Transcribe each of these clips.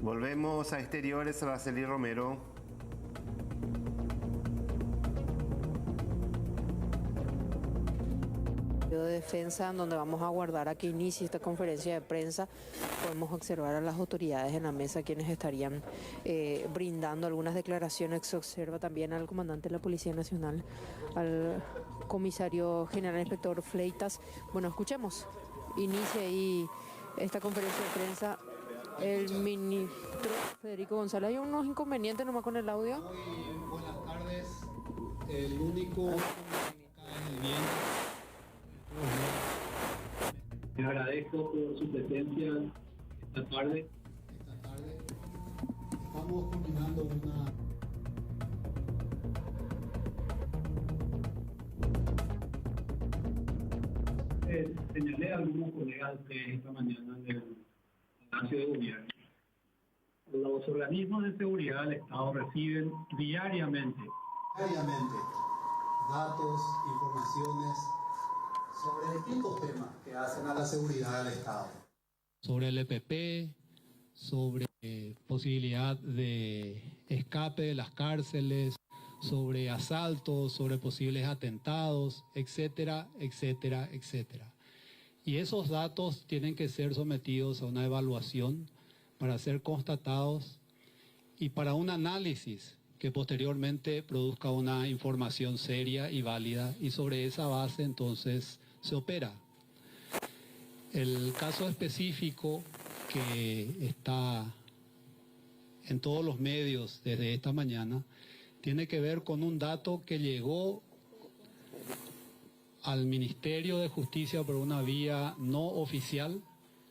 Volvemos a Exteriores, Araceli Romero. De defensa, donde vamos a aguardar a que inicie esta conferencia de prensa. Podemos observar a las autoridades en la mesa quienes estarían brindando algunas declaraciones. Se observa también al comandante de la Policía Nacional, al comisario general inspector Fleitas. Bueno, escuchemos. Inicia ahí esta conferencia de prensa el ministro Federico González. Hay unos inconvenientes nomás con el audio. Muy buenas tardes. El único en el viento. Les agradezco por su presencia esta tarde. Estamos culminando una... señalé a algunos colegas de esta mañana en el Palacio de Gobierno. Los organismos de seguridad del Estado reciben diariamente datos, informaciones sobre distintos temas que hacen a la seguridad del Estado. Sobre el EPP, sobre posibilidad de escape de las cárceles, sobre asaltos, sobre posibles atentados, etcétera, etcétera, etcétera. Y esos datos tienen que ser sometidos a una evaluación para ser constatados y para un análisis que posteriormente produzca una información seria y válida, y sobre esa base entonces se opera. El caso específico que está en todos los medios desde esta mañana tiene que ver con un dato que llegó al Ministerio de Justicia por una vía no oficial,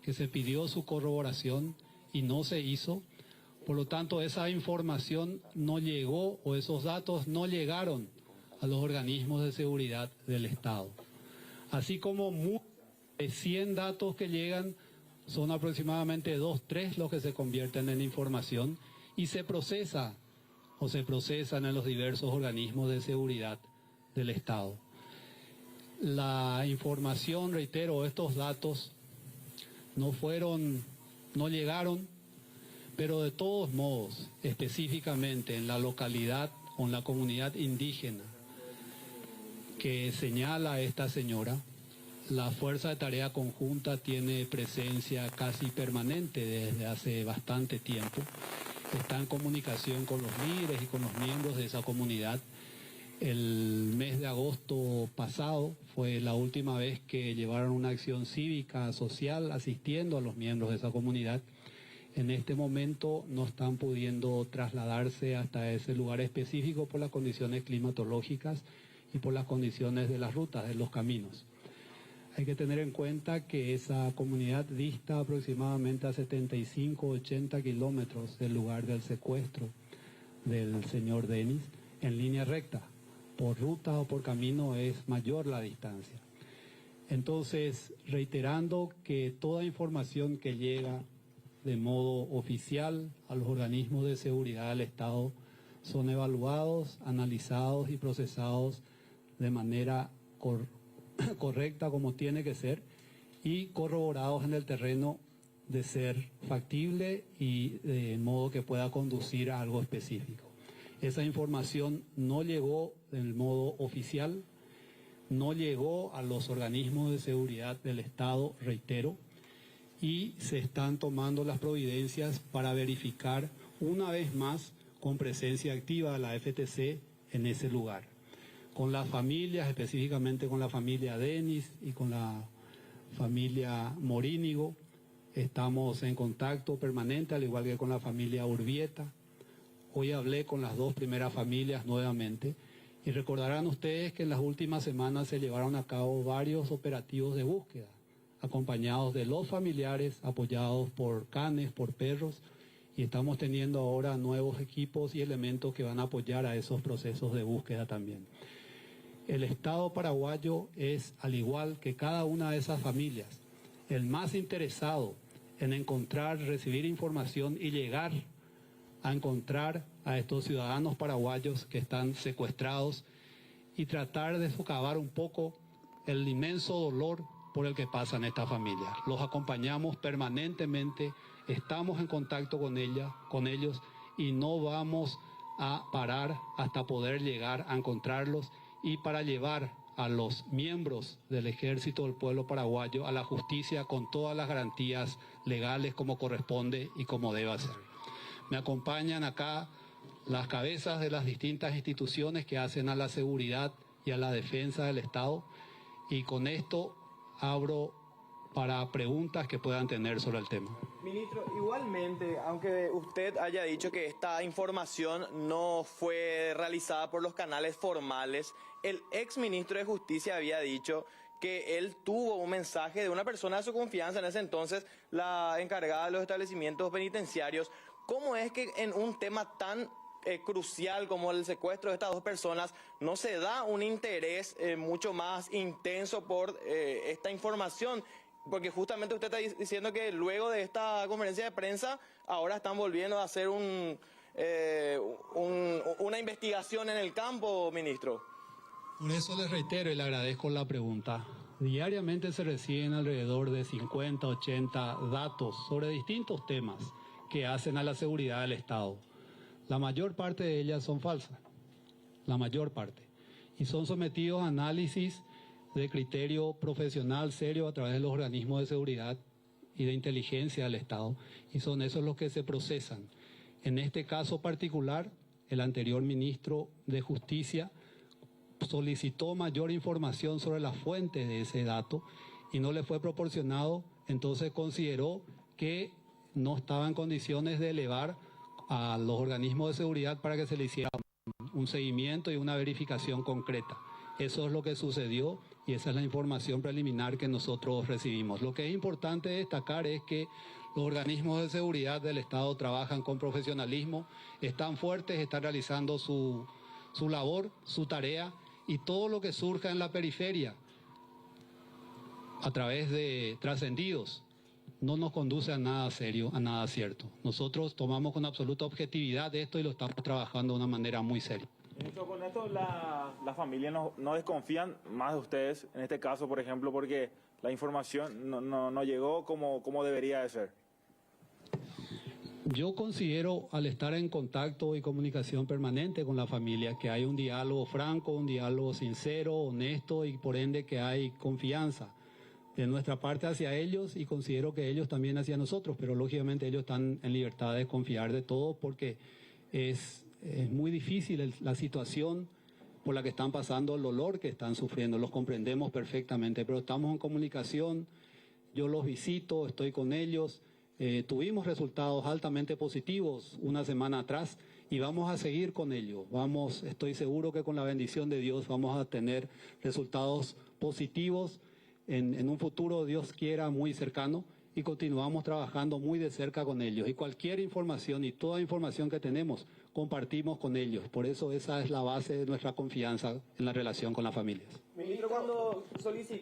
que se pidió su corroboración y no se hizo. Por lo tanto, esa información no llegó, o esos datos no llegaron a los organismos de seguridad del Estado. Así como de 100 datos que llegan, son aproximadamente 2, 3 los que se convierten en información y se procesa o se procesan en los diversos organismos de seguridad del Estado. La información, reitero, estos datos no llegaron, pero de todos modos, específicamente en la localidad o en la comunidad indígena que señala esta señora, la Fuerza de Tarea Conjunta tiene presencia casi permanente desde hace bastante tiempo. Está en comunicación con los líderes y con los miembros de esa comunidad. El mes de agosto pasado fue la última vez que llevaron una acción cívica, social, asistiendo a los miembros de esa comunidad. En este momento no están pudiendo trasladarse hasta ese lugar específico por las condiciones climatológicas y por las condiciones de las rutas, de los caminos. Hay que tener en cuenta que esa comunidad dista aproximadamente a 75-80 kilómetros del lugar del secuestro del señor Denis, en línea recta. Por ruta o por camino es mayor la distancia. Entonces, reiterando que toda información que llega de modo oficial a los organismos de seguridad del Estado son evaluados, analizados y procesados de manera correcta, como tiene que ser, y corroborados en el terreno de ser factible y de modo que pueda conducir a algo específico. Esa información no llegó del modo oficial, no llegó a los organismos de seguridad del Estado, reitero, y se están tomando las providencias para verificar una vez más con presencia activa de la FTC en ese lugar. Con las familias, específicamente con la familia Denis y con la familia Morínigo, estamos en contacto permanente, al igual que con la familia Urbieta. Hoy hablé con las dos primeras familias nuevamente y recordarán ustedes que en las últimas semanas se llevaron a cabo varios operativos de búsqueda, acompañados de los familiares, apoyados por canes, por perros, y estamos teniendo ahora nuevos equipos y elementos que van a apoyar a esos procesos de búsqueda también. El Estado paraguayo es, al igual que cada una de esas familias, el más interesado en encontrar, recibir información y llegar a encontrar a estos ciudadanos paraguayos que están secuestrados y tratar de socavar un poco el inmenso dolor por el que pasan estas familias. Los acompañamos permanentemente, estamos en contacto con ellos y no vamos a parar hasta poder llegar a encontrarlos y para llevar a los miembros del Ejército del Pueblo Paraguayo a la justicia con todas las garantías legales como corresponde y como debe ser. Me acompañan acá las cabezas de las distintas instituciones que hacen a la seguridad y a la defensa del Estado, y con esto abro para preguntas que puedan tener sobre el tema. Ministro, igualmente, aunque usted haya dicho que esta información no fue realizada por los canales formales, el ex ministro de Justicia había dicho que él tuvo un mensaje de una persona de su confianza, en ese entonces la encargada de los establecimientos penitenciarios. ¿Cómo es que en un tema tan crucial como el secuestro de estas dos personas no se da un interés mucho más intenso por esta información? Porque justamente usted está diciendo que luego de esta conferencia de prensa ahora están volviendo a hacer una investigación en el campo, ministro. Por eso les reitero y le agradezco la pregunta. Diariamente se reciben alrededor de 50, 80 datos sobre distintos temas que hacen a la seguridad del Estado. La mayor parte de ellas son falsas, la mayor parte, y son sometidos a análisis de criterio profesional serio a través de los organismos de seguridad y de inteligencia del Estado, y son esos los que se procesan. En este caso particular, el anterior ministro de Justicia solicitó mayor información sobre la fuente de ese dato y no le fue proporcionado, entonces consideró que no estaba en condiciones de elevar a los organismos de seguridad para que se le hiciera un seguimiento y una verificación concreta. Eso es lo que sucedió y esa es la información preliminar que nosotros recibimos. Lo que es importante destacar es que los organismos de seguridad del Estado trabajan con profesionalismo, están fuertes, están realizando su labor, su tarea, y todo lo que surja en la periferia a través de trascendidos no nos conduce a nada serio, a nada cierto. Nosotros tomamos con absoluta objetividad esto y lo estamos trabajando de una manera muy seria. Ministro, con esto la familia no desconfían más de ustedes, en este caso, por ejemplo, porque la información no llegó como debería de ser. Yo considero, al estar en contacto y comunicación permanente con la familia, que hay un diálogo franco, un diálogo sincero, honesto, y por ende que hay confianza de nuestra parte hacia ellos, y considero que ellos también hacia nosotros, pero lógicamente ellos están en libertad de confiar de todo porque es muy difícil la situación por la que están pasando, el dolor que están sufriendo, los comprendemos perfectamente, pero estamos en comunicación, yo los visito, estoy con ellos, tuvimos resultados altamente positivos una semana atrás y vamos a seguir con ello. Estoy seguro que con la bendición de Dios vamos a tener resultados positivos en un futuro, Dios quiera, muy cercano, y continuamos trabajando muy de cerca con ellos. Y cualquier información y toda información que tenemos, compartimos con ellos. Por eso esa es la base de nuestra confianza en la relación con las familias. Ministro,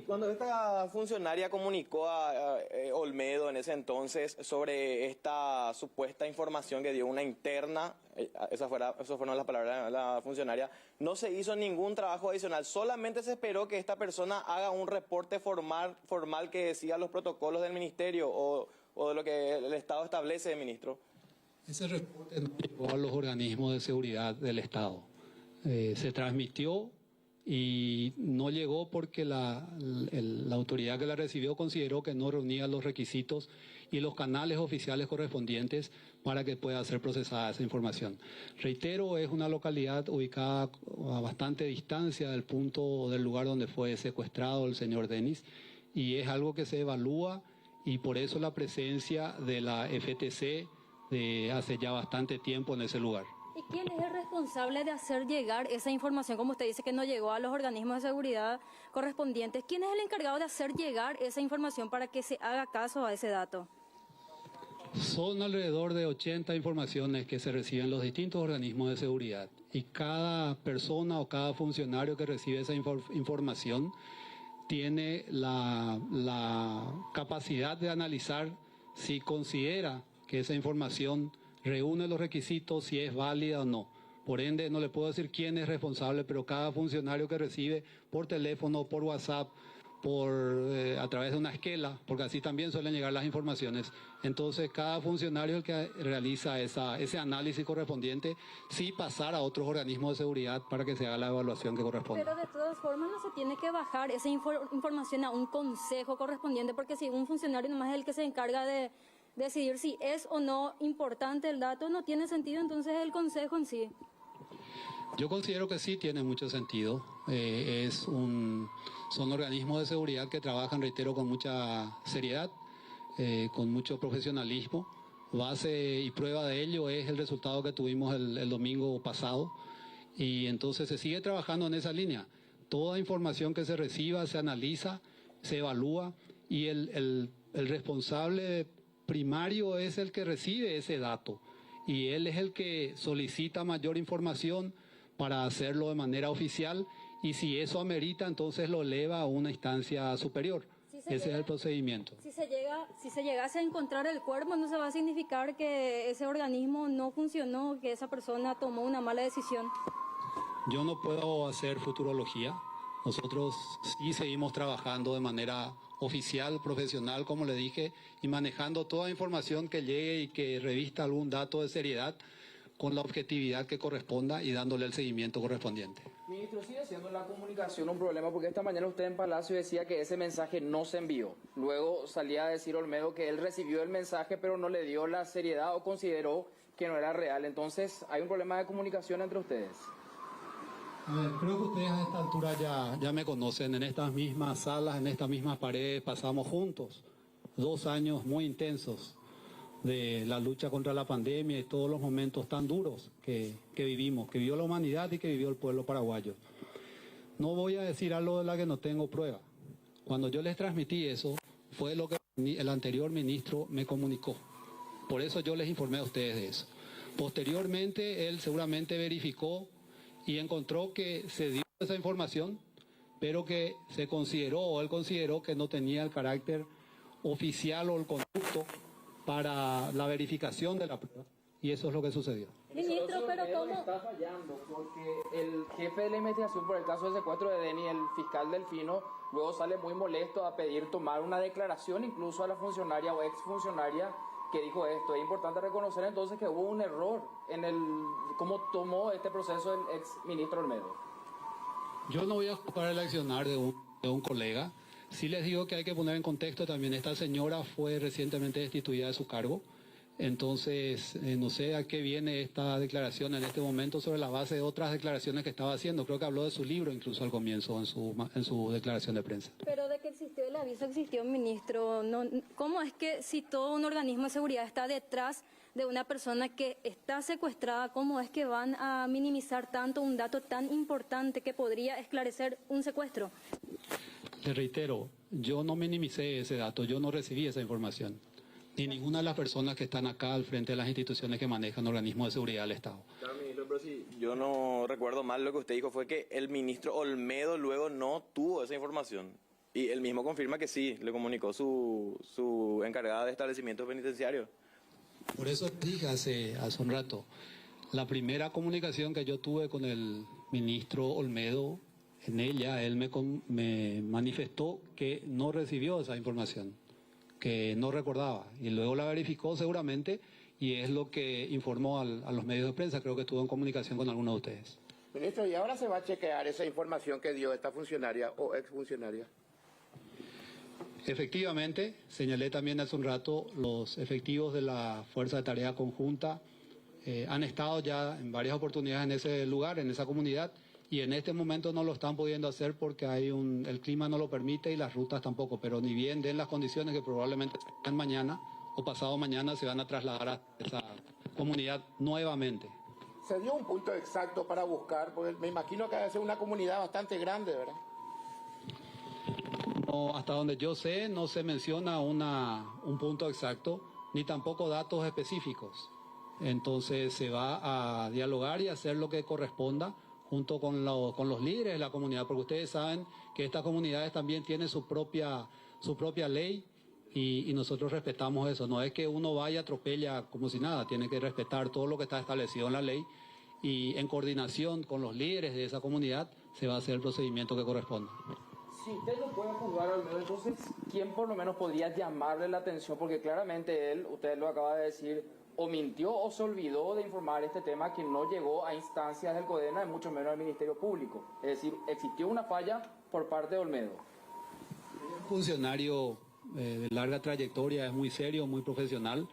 cuando esta funcionaria comunicó a Olmedo en ese entonces sobre esta supuesta información que dio una interna, esas fueron las palabras de la funcionaria, no se hizo ningún trabajo adicional, solamente se esperó que esta persona haga un reporte formal que decía los protocolos del ministerio o de lo que el Estado establece, ministro. Ese reporte no llegó a los organismos de seguridad del Estado. Se transmitió y no llegó porque la autoridad que la recibió consideró que no reunía los requisitos y los canales oficiales correspondientes para que pueda ser procesada esa información. Reitero, es una localidad ubicada a bastante distancia del punto del lugar donde fue secuestrado el señor Denis, y es algo que se evalúa, y por eso la presencia de la FTC de hace ya bastante tiempo en ese lugar. ¿Y quién es el responsable de hacer llegar esa información, como usted dice, que no llegó a los organismos de seguridad correspondientes? ¿Quién es el encargado de hacer llegar esa información para que se haga caso a ese dato? Son alrededor de 80 informaciones que se reciben en los distintos organismos de seguridad, y cada persona o cada funcionario que recibe esa información tiene la capacidad de analizar si considera que esa información reúne los requisitos, si es válida o no. Por ende, no le puedo decir quién es responsable, pero cada funcionario que recibe por teléfono, por WhatsApp, a través de una esquela, porque así también suelen llegar las informaciones. Entonces, cada funcionario el que realiza ese análisis correspondiente, sí pasar a otros organismos de seguridad para que se haga la evaluación que corresponde. Pero de todas formas no se tiene que bajar esa información a un consejo correspondiente, porque si un funcionario nomás es el que se encarga de decidir si es o no importante el dato, no tiene sentido entonces el consejo en sí. Yo considero que sí tiene mucho sentido. Son organismos de seguridad que trabajan, reitero, con mucha seriedad, con mucho profesionalismo. Base y prueba de ello es el resultado que tuvimos el domingo pasado. Y entonces se sigue trabajando en esa línea. Toda información que se reciba se analiza, se evalúa y el responsable primario es el que recibe ese dato. Y él es el que solicita mayor información para hacerlo de manera oficial, y si eso amerita, entonces lo eleva a una instancia superior. Ese es el procedimiento. Si se llegase a encontrar el cuerpo, ¿no se va a significar que ese organismo no funcionó, que esa persona tomó una mala decisión? Yo no puedo hacer futurología. Nosotros sí seguimos trabajando de manera oficial, profesional, como le dije, y manejando toda información que llegue y que revista algún dato de seriedad, con la objetividad que corresponda y dándole el seguimiento correspondiente. Ministro, sigue siendo la comunicación un problema, porque esta mañana usted en Palacio decía que ese mensaje no se envió. Luego salía a decir Olmedo que él recibió el mensaje pero no le dio la seriedad o consideró que no era real. Entonces, ¿hay un problema de comunicación entre ustedes? A ver, creo que ustedes a esta altura ya me conocen. En estas mismas salas, en estas mismas paredes, pasamos juntos 2 años muy intensos de la lucha contra la pandemia y todos los momentos tan duros que vivimos, que vivió la humanidad y que vivió el pueblo paraguayo. No voy a decir algo de la que no tengo prueba. Cuando yo les transmití eso, fue lo que el anterior ministro me comunicó. Por eso yo les informé a ustedes de eso. Posteriormente, él seguramente verificó y encontró que se dio esa información, pero que se consideró, o él consideró que no tenía el carácter oficial o el conducto para la verificación de la prueba, y eso es lo que sucedió. Ministro, pero ¿cómo? Está fallando porque el jefe de la investigación por el caso de secuestro de Deni, el fiscal Delfino, luego sale muy molesto a pedir tomar una declaración incluso a la funcionaria o exfuncionaria que dijo esto. Es importante reconocer entonces que hubo un error en cómo tomó este proceso el ex ministro Olmedo. Yo no voy a ocupar el accionar de un colega. Sí les digo que hay que poner en contexto también, esta señora fue recientemente destituida de su cargo, entonces no sé a qué viene esta declaración en este momento sobre la base de otras declaraciones que estaba haciendo. Creo que habló de su libro incluso al comienzo en su declaración de prensa. Pero de que existió el aviso, existió, ministro. ¿Cómo es que si todo un organismo de seguridad está detrás de una persona que está secuestrada, cómo es que van a minimizar tanto un dato tan importante que podría esclarecer un secuestro? Le reitero, yo no minimicé ese dato, yo no recibí esa información, ni ninguna de las personas que están acá al frente de las instituciones que manejan organismos de seguridad del Estado. Claro, ministro, pero si yo no recuerdo mal, lo que usted dijo fue que el ministro Olmedo luego no tuvo esa información. Y él mismo confirma que sí, le comunicó su encargada de establecimientos penitenciarios. Por eso dije hace un rato, la primera comunicación que yo tuve con el ministro Olmedo, en ella él me manifestó que no recibió esa información, que no recordaba, y luego la verificó seguramente, y es lo que informó a los medios de prensa. Creo que estuvo en comunicación con algunos de ustedes. Ministro, ¿y ahora se va a chequear esa información que dio esta funcionaria o exfuncionaria? Efectivamente, señalé también hace un rato, los efectivos de la Fuerza de Tarea Conjunta han estado ya en varias oportunidades en ese lugar, en esa comunidad, y en este momento no lo están pudiendo hacer porque el clima no lo permite y las rutas tampoco, pero ni bien den las condiciones que probablemente sean mañana o pasado mañana, se van a trasladar a esa comunidad nuevamente. ¿Se dio un punto exacto para buscar? Porque me imagino que debe ser una comunidad bastante grande, ¿verdad? No, hasta donde yo sé, no se menciona un punto exacto, ni tampoco datos específicos. Entonces se va a dialogar y hacer lo que corresponda junto con los líderes de la comunidad, porque ustedes saben que estas comunidades también tienen su propia ley y nosotros respetamos eso. No es que uno vaya y atropella como si nada, tiene que respetar todo lo que está establecido en la ley, y en coordinación con los líderes de esa comunidad se va a hacer el procedimiento que corresponde. Si usted no puede juzgar al menos, entonces, ¿quién por lo menos podría llamarle la atención? Porque claramente él, usted lo acaba de decir, o mintió o se olvidó de informar este tema que no llegó a instancias del CODENA, y mucho menos al Ministerio Público. Es decir, existió una falla por parte de Olmedo. Un funcionario de larga trayectoria, es muy serio, muy profesional,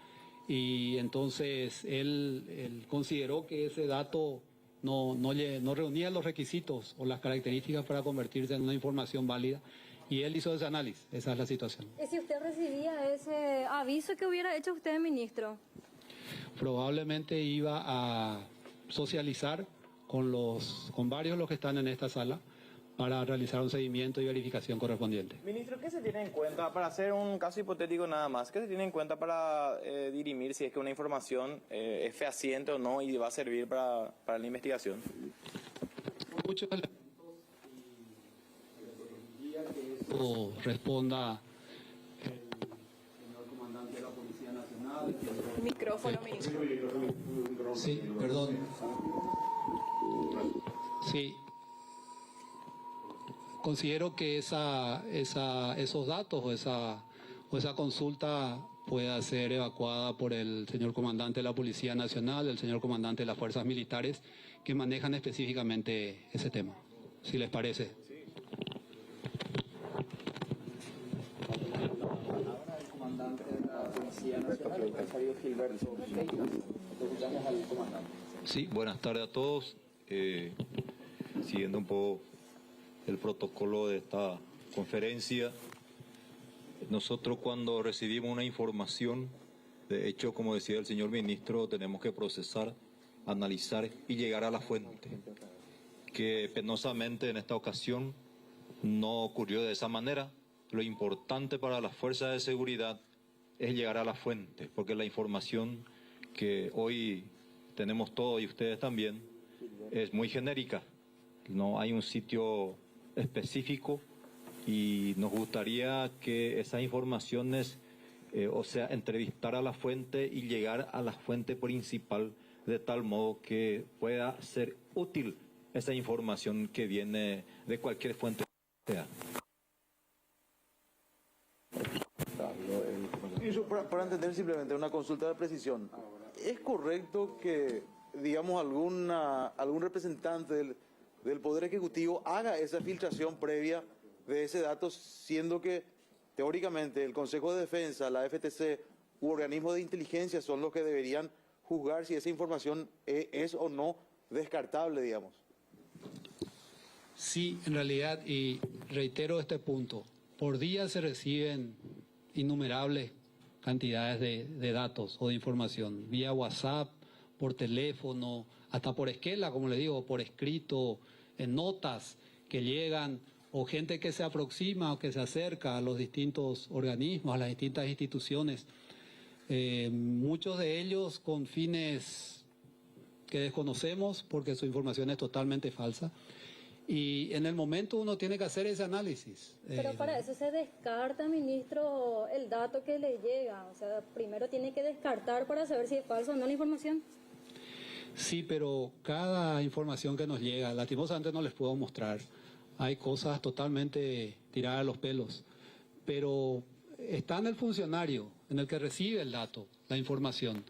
y entonces él consideró que ese dato no reunía los requisitos o las características para convertirse en una información válida, y él hizo ese análisis. Esa es la situación. ¿Y si usted recibía ese aviso que hubiera hecho usted, ministro? Probablemente iba a socializar con varios de los que están en esta sala para realizar un seguimiento y verificación correspondiente. Ministro, ¿qué se tiene en cuenta, para hacer un caso hipotético nada más, qué se tiene en cuenta para dirimir si es que una información es fehaciente o no y va a servir para la investigación? Muchos elementos o responda el señor comandante de la Policía Nacional. Micrófono, ministro. Sí, perdón. Sí. Considero que esos datos o esa consulta pueda ser evacuada por el señor comandante de la Policía Nacional, el señor comandante de las Fuerzas Militares, que manejan específicamente ese tema, si les parece. El comandante de la Policía Nacional, el empresario Gilberto Freitas. Escuchamos al comandante. Sí, buenas tardes a todos. Siguiendo un poco el protocolo de esta conferencia, nosotros cuando recibimos una información, de hecho, como decía el señor ministro, tenemos que procesar, analizar y llegar a la fuente, que penosamente en esta ocasión no ocurrió de esa manera. Lo importante para las fuerzas de seguridad es llegar a la fuente, porque la información que hoy tenemos todos y ustedes también es muy genérica. No hay un sitio específico y nos gustaría que esas informaciones, entrevistar a la fuente y llegar a la fuente principal de tal modo que pueda ser útil esa información que viene de cualquier fuente que sea. Para entender simplemente una consulta de precisión, ¿es correcto que, digamos, algún representante del Poder Ejecutivo haga esa filtración previa de ese dato, siendo que teóricamente el Consejo de Defensa, la FTC u organismos de inteligencia son los que deberían juzgar si esa información es o no descartable, digamos? Sí, en realidad, y reitero este punto, por día se reciben innumerables cantidades de datos o de información, vía WhatsApp, por teléfono, hasta por esquela, como le digo, por escrito, en notas que llegan, o gente que se aproxima o que se acerca a los distintos organismos, a las distintas instituciones, muchos de ellos con fines que desconocemos porque su información es totalmente falsa. Y en el momento uno tiene que hacer ese análisis. Pero para eso se descarta, ministro, el dato que le llega. O sea, primero tiene que descartar para saber si es falso o no la información. Sí, pero cada información que nos llega, lastimosamente no les puedo mostrar. Hay cosas totalmente tiradas a los pelos. Pero está en el funcionario, en el que recibe el dato, la información.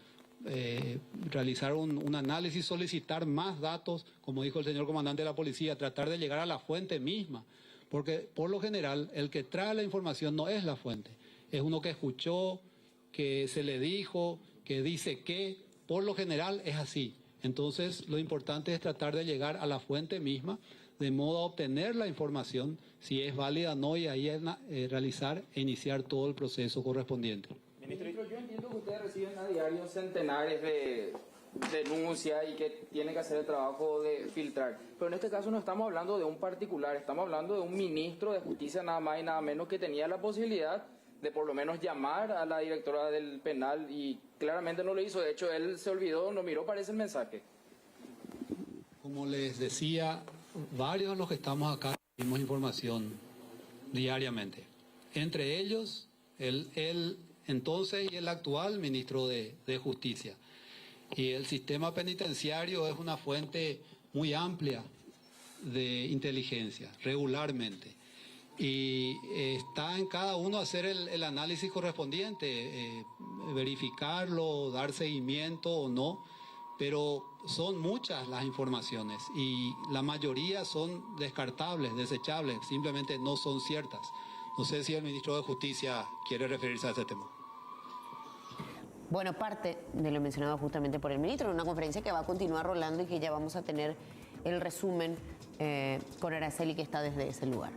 Realizar un análisis, solicitar más datos, como dijo el señor comandante de la policía, tratar de llegar a la fuente misma, porque por lo general el que trae la información no es la fuente, es uno que escuchó, que se le dijo, que dice que, por lo general es así. Entonces lo importante es tratar de llegar a la fuente misma, de modo a obtener la información, si es válida o no, y ahí realizar e iniciar todo el proceso correspondiente. Ministro, yo entiendo que ustedes reciben a diario centenares de denuncias y que tienen que hacer el trabajo de filtrar. Pero en este caso no estamos hablando de un particular, estamos hablando de un ministro de Justicia nada más y nada menos que tenía la posibilidad de por lo menos llamar a la directora del penal y claramente no lo hizo. De hecho, él se olvidó, no miró, parece el mensaje. Como les decía, varios de los que estamos acá recibimos información diariamente. Entre ellos, el entonces y el actual ministro de Justicia. Y el sistema penitenciario es una fuente muy amplia de inteligencia, regularmente. Y está en cada uno hacer el análisis correspondiente, verificarlo, dar seguimiento o no, pero son muchas las informaciones y la mayoría son descartables, desechables, simplemente no son ciertas. No sé si el ministro de Justicia quiere referirse a ese tema. Bueno, parte de lo mencionado justamente por el ministro, en una conferencia que va a continuar rolando y que ya vamos a tener el resumen con Araceli, que está desde ese lugar.